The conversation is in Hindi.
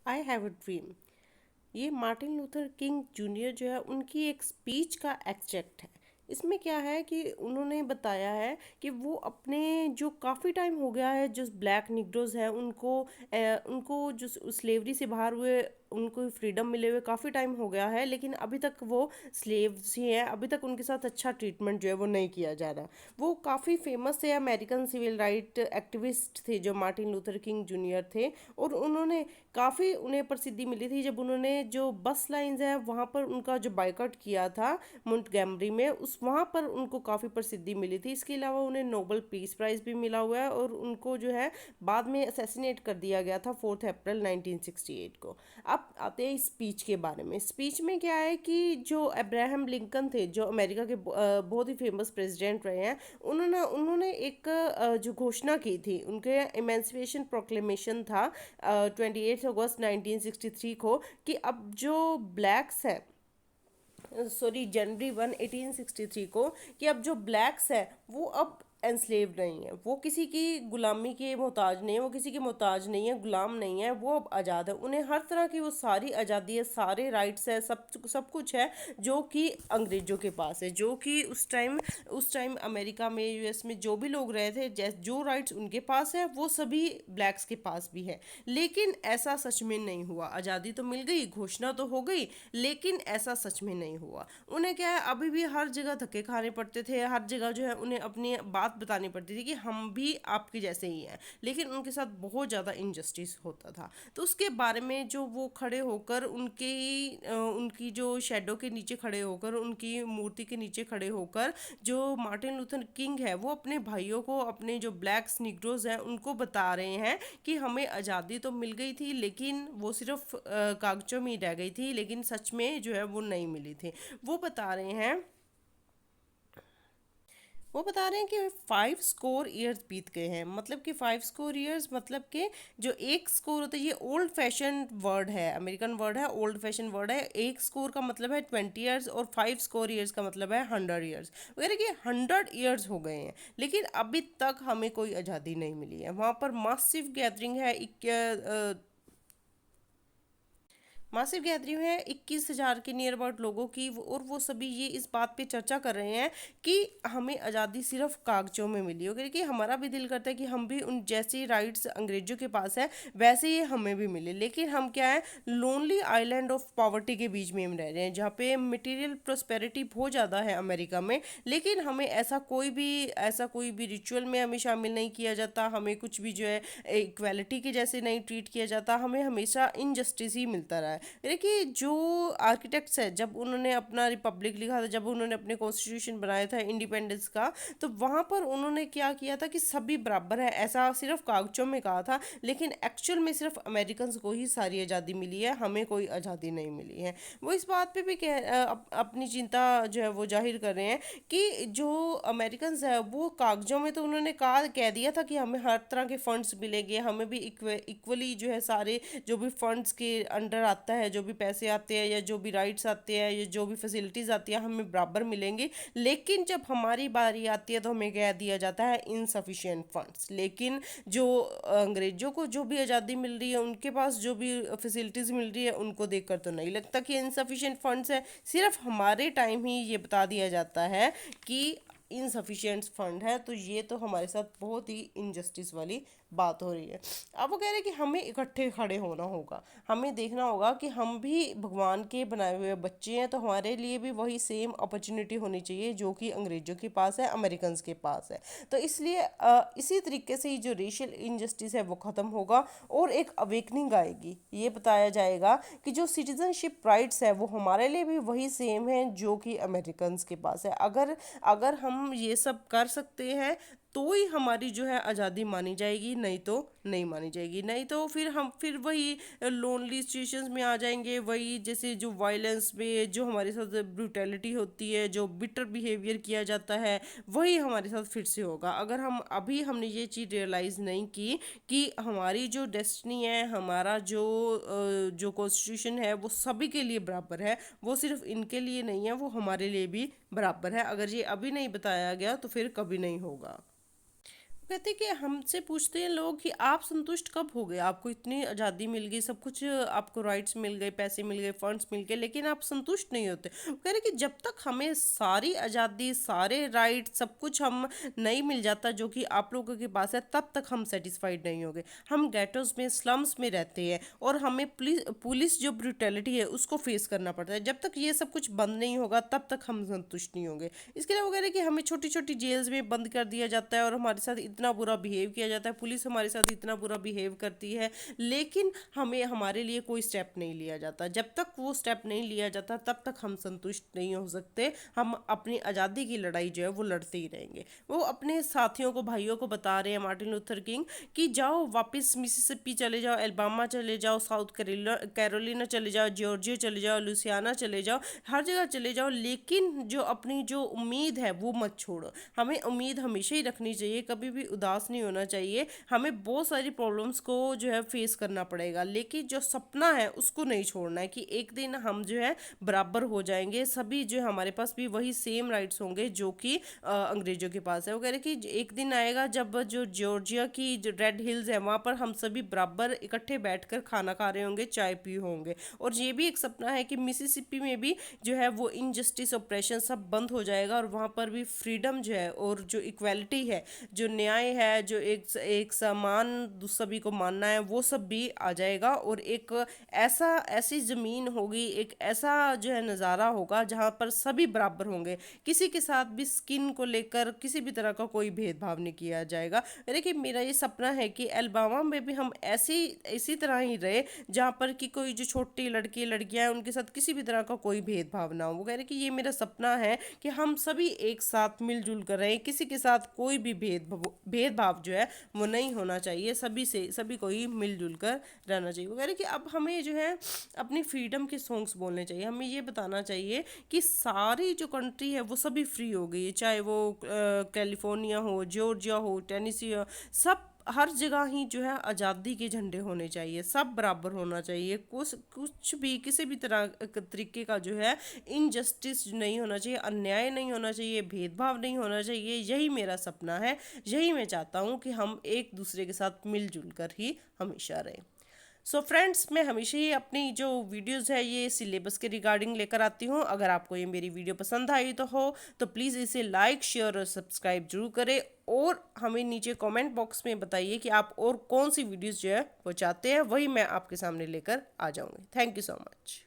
I have a dream. ये मार्टिन लूथर किंग जूनियर जो है उनकी एक स्पीच का एक्सट्रैक्ट है। इसमें क्या है कि उन्होंने बताया है कि वो अपने जो काफ़ी टाइम हो गया है जो ब्लैक निग्रोज हैं उनको जो स्लेवरी से बाहर हुए उनको फ्रीडम मिले हुए काफ़ी टाइम हो गया है, लेकिन अभी तक वो स्लेव्स ही हैं। अभी तक उनके साथ अच्छा ट्रीटमेंट जो है वो नहीं किया जा रहा। वो काफ़ी फेमस थे, अमेरिकन सिविल राइट एक्टिविस्ट थे जो मार्टिन लूथर किंग जूनियर थे। और उन्होंने काफ़ी उन्हें प्रसिद्धि मिली थी जब उन्होंने जो बस लाइंस है वहाँ पर उनका जो बाइकआउट किया था मोंटगोमरी में, उस वहाँ पर उनको काफ़ी प्रसिद्धि मिली थी। इसके अलावा उन्हें नोबल पीस प्राइज़ भी मिला हुआ है और उनको जो है बाद में असैसिनेट कर दिया गया था 4 अप्रैल 1968 को। अब आते हैं स्पीच के बारे में। स्पीच में क्या है कि जो अब्राहम लिंकन थे जो अमेरिका के बहुत ही फेमस प्रेसिडेंट रहे हैं, उन्होंने उन्होंने एक जो घोषणा की थी, उनके इमेंसिपेशन प्रोक्लेमेशन था 28 अगस्त 1963 को, कि अब जो ब्लैक्स है, सॉरी जनवरी 1 1863 को, कि अब जो ब्लैक्स है वो अब एंस्लेव नहीं है, वो किसी की गुलामी के मोहताज नहीं है, वो किसी के मोहताज नहीं है, गुलाम नहीं है, वो अब आज़ाद है। उन्हें हर तरह की वो सारी आज़ादी है, सारे राइट्स है, सब सब कुछ है जो कि अंग्रेज़ों के पास है, जो कि उस टाइम अमेरिका में यूएस में जो भी लोग रहे थे, जैसे जो राइट्स उनके पास है वो सभी ब्लैक्स के पास भी है। लेकिन ऐसा सच में नहीं हुआ। आज़ादी तो मिल गई, घोषणा तो हो गई, लेकिन ऐसा सच में नहीं हुआ। उन्हें क्या है, अभी भी हर जगह धक्के खाने पड़ते थे, हर जगह जो है उन्हें अपनी बात बतानी पड़ती थी कि हम भी आपके जैसे ही हैं, लेकिन उनके साथ बहुत ज़्यादा इनजस्टिस होता था। तो उसके बारे में जो वो खड़े होकर उनकी जो शेडो के नीचे खड़े होकर, उनकी मूर्ति के नीचे खड़े होकर, जो मार्टिन लूथर किंग है वो अपने भाइयों को, अपने जो ब्लैक्स निग्रोज हैं उनको बता रहे हैं कि हमें आज़ादी तो मिल गई थी, लेकिन वो सिर्फ कागजों में ही रह गई थी, लेकिन सच में जो है वो नहीं मिली थी। वो बता रहे हैं वो बता रहे हैं कि 5 स्कोर ईयर्स बीत गए हैं। मतलब कि 5 स्कोर ईयर्स मतलब कि जो एक स्कोर होता है, ये ओल्ड फैशन वर्ड है, अमेरिकन वर्ड है, ओल्ड फैशन वर्ड है। एक स्कोर का मतलब है 20 ईयर्स और 5 स्कोर ईयर्स का मतलब है 100 ईयर्स। वगैरह कि 100 ईयर्स हो गए हैं, लेकिन अभी तक हमें कोई आज़ादी नहीं मिली है। वहाँ पर मासिव गैदरिंग है, मासिव गैदरिंग है 21,000 के नियर अबाउट लोगों की, और वो सभी ये इस बात पे चर्चा कर रहे हैं कि हमें आज़ादी सिर्फ कागजों में मिली हो, क्योंकि हमारा भी दिल करता है कि हम भी उन जैसी राइट्स अंग्रेजों के पास है वैसे ही हमें भी मिले। लेकिन हम क्या है, लोनली आइलैंड ऑफ पॉवर्टी के बीच में हम रह रहे हैं, जहाँ पे मटेरियल प्रोस्पेरिटी बहुत ज़्यादा है अमेरिका में, लेकिन हमें ऐसा कोई भी रिचुअल में हमें शामिल नहीं किया जाता, हमें कुछ भी जो है इक्वालिटी के जैसे नहीं ट्रीट किया जाता, हमें हमेशा इनजस्टिस ही मिलता रहा है। देखिए जो आर्किटेक्ट्स है, जब उन्होंने अपना रिपब्लिक लिखा था, जब उन्होंने अपने कॉन्स्टिट्यूशन बनाया था इंडिपेंडेंस का, तो वहाँ पर उन्होंने क्या किया था कि सभी बराबर है, ऐसा सिर्फ कागजों में कहा था, लेकिन एक्चुअल में सिर्फ अमेरिकन को ही सारी आज़ादी मिली है, हमें कोई आज़ादी नहीं मिली है। वो इस बात पे भी अपनी चिंता जो है वो जाहिर कर रहे हैं कि जो अमेरिकन है वो कागजों में तो उन्होंने कहा कह दिया था कि हमें हर तरह के फंड्स मिलेंगे, हमें भी इक्वली जो है सारे जो भी फंड्स के अंडर आता है, जो भी पैसे आते हैं या जो भी राइट्स आते हैं या जो भी फैसिलिटीज़ आती है हमें बराबर मिलेंगी। लेकिन जब हमारी बारी आती है तो हमें कह दिया जाता है इनसफिशिएंट फंड्स। लेकिन जो अंग्रेजों को जो भी आज़ादी मिल रही है, उनके पास जो भी फैसिलिटीज़ मिल रही है, उनको देखकर तो नहीं लगता कि इनसफिशिएंट फंड्स है। सिर्फ हमारे टाइम ही ये बता दिया जाता है कि इनसफिशिएंट फंड है। तो ये तो हमारे साथ बहुत ही इनजस्टिस वाली बात हो रही है। अब वो कह रहे हैं कि हमें इकट्ठे खड़े होना होगा, हमें देखना होगा कि हम भी भगवान के बनाए हुए बच्चे हैं, तो हमारे लिए भी वही सेम अपॉर्चुनिटी होनी चाहिए जो कि अंग्रेजों के पास है, अमेरिकन के पास है। तो इसलिए इसी तरीके से ही जो रेशियल इनजस्टिस है वो ख़त्म होगा और एक अवेकनिंग आएगी। ये बताया जाएगा कि जो सिटीजनशिप राइट्स है वो हमारे लिए भी वही सेम है जो कि अमेरिकन के पास है। अगर अगर हम ये सब कर सकते हैं तो ही हमारी जो है आज़ादी मानी जाएगी, नहीं तो नहीं मानी जाएगी। नहीं तो फिर वही लोनली सिचुएशंस में आ जाएंगे, वही जैसे जो वायलेंस में जो हमारे साथ ब्रूटैलिटी होती है, जो बिटर बिहेवियर किया जाता है, वही हमारे साथ फिर से होगा। अगर हमने ये चीज़ रियलाइज़ नहीं की कि हमारी जो डेस्टिनी है, हमारा जो कॉन्स्टिट्यूशन है वो सभी के लिए बराबर है, वो सिर्फ इनके लिए नहीं है, वो हमारे लिए भी बराबर है। अगर ये अभी नहीं बताया गया तो फिर कभी नहीं होगा। कहते हैं कि हमसे पूछते हैं लोग कि आप संतुष्ट कब हो गए, आपको इतनी आज़ादी मिल गई, सब कुछ आपको राइट्स मिल गए, पैसे मिल गए, फंड्स मिल गए, लेकिन आप संतुष्ट नहीं होते। वो कह रहे कि जब तक हमें सारी आज़ादी, सारे राइट, सब कुछ हम नहीं मिल जाता जो कि आप लोगों के पास है, तब तक हम सेटिस्फाइड नहीं होंगे। हम गेटोज में, स्लम्स में रहते हैं और हमें पुलिस पुलिस जो ब्रूटैलिटी है उसको फेस करना पड़ता है। जब तक ये सब कुछ बंद नहीं होगा तब तक हम संतुष्ट नहीं होंगे। इसके अलावा वगैरह कि हमें छोटी छोटी जेल्स में बंद कर दिया जाता है और हमारे साथ इतना बुरा बिहेव किया जाता है, पुलिस हमारे साथ इतना बुरा बिहेव करती है, लेकिन हमें हमारे लिए कोई स्टेप नहीं लिया जाता। जब तक वो स्टेप नहीं लिया जाता तब तक हम संतुष्ट नहीं हो सकते। हम अपनी आज़ादी की लड़ाई जो है वो लड़ते ही रहेंगे। वो अपने साथियों को, भाइयों को बता रहे हैं, मार्टिन लूथर किंग, कि जाओ वापस मिसिसिपी चले जाओ, एल्बामा चले जाओ, साउथ कैरोलिना चले जाओ, जॉर्जिया चले जाओ, लुसियाना चले जाओ, हर जगह चले जाओ, लेकिन जो अपनी जो उम्मीद है वो मत छोड़ो। हमें उम्मीद हमेशा ही रखनी चाहिए, कभी भी उदास नहीं होना चाहिए। हमें बहुत सारी प्रॉब्लम्स को जो है फेस करना पड़ेगा, लेकिन जो सपना है उसको नहीं छोड़ना है कि एक दिन हम जो है बराबर हो जाएंगे, सभी जो है हमारे पास भी वही सेम राइट्स होंगे जो कि अंग्रेजों के पास है। वो कह रहे कि एक दिन आएगा जब जो जॉर्जिया की जो रेड हिल्स है वहाँ पर हम सभी बराबर इकट्ठे बैठकर खाना खा रहे होंगे, चाय पी होंगे। और ये भी एक सपना है कि मिसिसिपी में भी जो है वो इनजस्टिस, ऑपरेशन सब बंद हो जाएगा और वहाँ पर भी फ्रीडम जो है और जो इक्वालिटी है, जो न्याय है, जो एक एक समान सभी को मानना है, वो सब भी आ जाएगा। और एक ऐसी ज़मीन होगी, एक ऐसा जो है नज़ारा होगा जहाँ पर सभी बराबर होंगे, किसी के साथ भी स्किन को लेकर किसी भी तरह का कोई भेदभाव नहीं किया जाएगा। देखिए मेरा ये सपना है कि अलबामा में भी हम ऐसी इसी तरह ही रहे, जहाँ पर कि कोई जो छोटी लड़की लड़कियां हैं उनके साथ किसी भी तरह का कोई भेदभाव ना हो। वो कह रहे कि ये मेरा सपना है कि हम सभी एक साथ मिलजुल कर रहें, किसी के साथ कोई भी भेदभाव जो है वो नहीं होना चाहिए, सभी को ही मिलजुल कर रहना चाहिए। वो कह रहे कि अब हमें जो है अपनी फ्रीडम के सॉन्ग्स बोलने चाहिए, हमें ये बताना चाहिए कि सारी जो कंट्री है वो सभी फ्री हो गई है, चाहे वो कैलिफोर्निया हो, जॉर्जिया हो, टेनेसी हो, सब हर जगह ही जो है आज़ादी के झंडे होने चाहिए, सब बराबर होना चाहिए, कुछ भी किसी भी तरीके का जो है इनजस्टिस नहीं होना चाहिए, अन्याय नहीं होना चाहिए, भेदभाव नहीं होना चाहिए। यही मेरा सपना है, यही मैं चाहता हूँ कि हम एक दूसरे के साथ मिलजुल कर ही हमेशा रहें। सो फ्रेंड्स, मैं हमेशा ही अपनी जो वीडियोस है ये सिलेबस के रिगार्डिंग लेकर आती हूँ। अगर आपको ये मेरी वीडियो पसंद आई तो प्लीज़ इसे लाइक, शेयर और सब्सक्राइब जरूर करें और हमें नीचे कमेंट बॉक्स में बताइए कि आप और कौन सी वीडियोस जो है वो चाहते हैं, वही मैं आपके सामने लेकर आ जाऊँगी। Thank you so much.